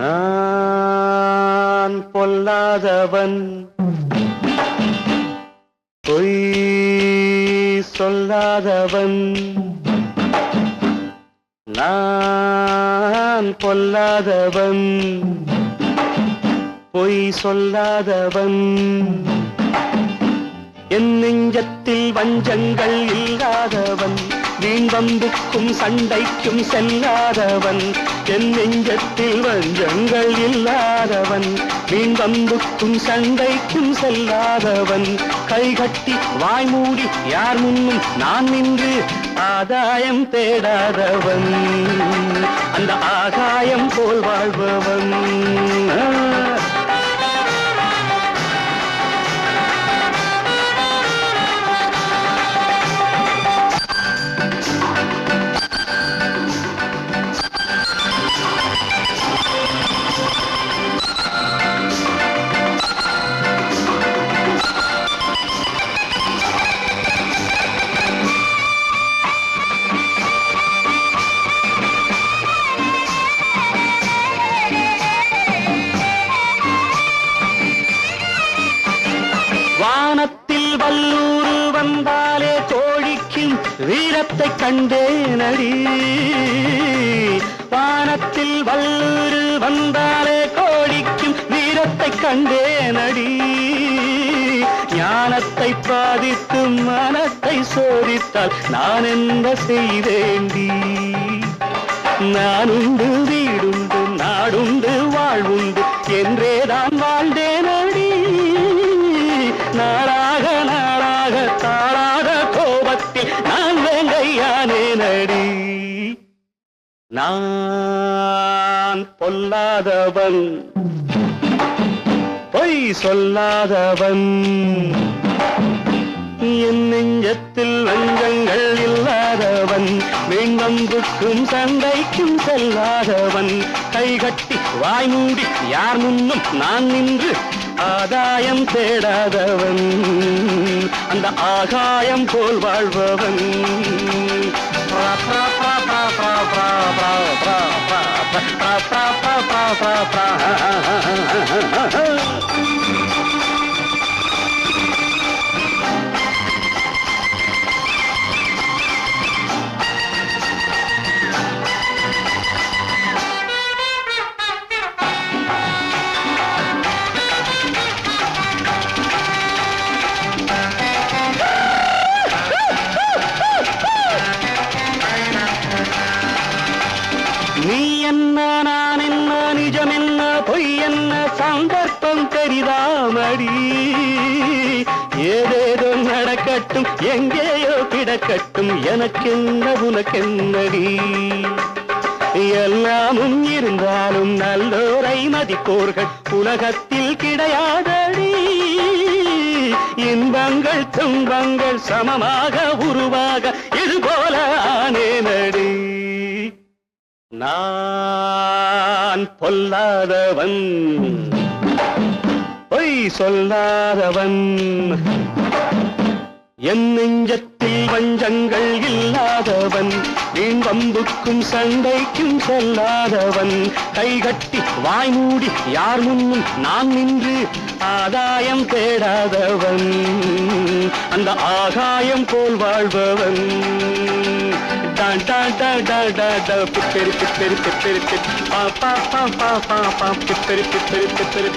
நான் பொல்லாதவன், பொய் சொல்லாதவன். நான் பொல்லாதவன், பொய் சொல்லாதவன். என் நெஞ்சத்தில் வஞ்சங்கள் இல்லாதவன், வீண் வம்புக்கும் சண்டைக்கும் செல்லாதவன். என் நெஞ்சத்தில் வஞ்சங்கள் இல்லாதவன், வீண் வம்புக்கும் சண்டைக்கும் செல்லாதவன். கைகட்டி வாய்மூடி யார் முன்னும் நான் நின்று ஆதாயம் தேடாதவன், அந்த ஆகாயம் போல் வாழ்பவன். வானத்தில் வல்லூறு வந்தாலே கோழிக்கும் வீரத்தை கண்டேனடி. வானத்தில் வல்லூறு வந்தாலே கோழிக்கும் வீரத்தை கண்டேனடி. ஞானத்தை பாதித்து மனத்தை சோதித்தால் நான் என்ன செய்தேண்டி? நானுண்டு வீடுண்டு நாடுண்டு வாழ்வுண்டு என்றேதான் வாழ்ந்தேனடி. நாளாக நாளாக தாளாக கோபத்தில் நான் வேங்கையானேனடி. நான் பொல்லாதவன், பொய் சொல்லாதவன். என் நெஞ்சத்தில் வஞ்சங்கள் இல்லாதவன், வீண்வம்புக்கும் சண்டைக்கும் செல்லாதவன். கைகட்டி வாய்மூடி யார் முன்னும் நான் நின்று ஆதாயம் தேடாதவன், அந்த ஆகாயம் போல் வாழ்பவன். நீ என்ன நான் என்ன நிஜம் என்ன பொய் என்ன சந்தர்ப்பம் தெரிதாமடி. ஏதேதோ நடக்கட்டும் எங்கேயோ கிடக்கட்டும் எனக்கென்ன உனக்கென்னடி. எல்லாமும் இருந்தாலும் நல்லோரை மதிப்போர்கள் உலகத்தில் கிடையாதடி. இன்பங்கள் துன்பங்கள் சமமாக உருவாக இதுபோல ஆனேனடி. நான் பொல்லாதவன், பொய் சொல்லாதவன். என் நெஞ்சத்தில் வஞ்சங்கள் இல்லாதவன், வீண் வம்புக்கும் சண்டைக்கும் செல்லாதவன். கைகட்டி வாய்மூடி யார் முன்னும் நான் நின்று ஆதாயம் தேடாதவன், அந்த ஆகாயம் போல் வாழ்பவன். பிப்பெரி பிப்பெரி பிப்பெரி பிப்பெரி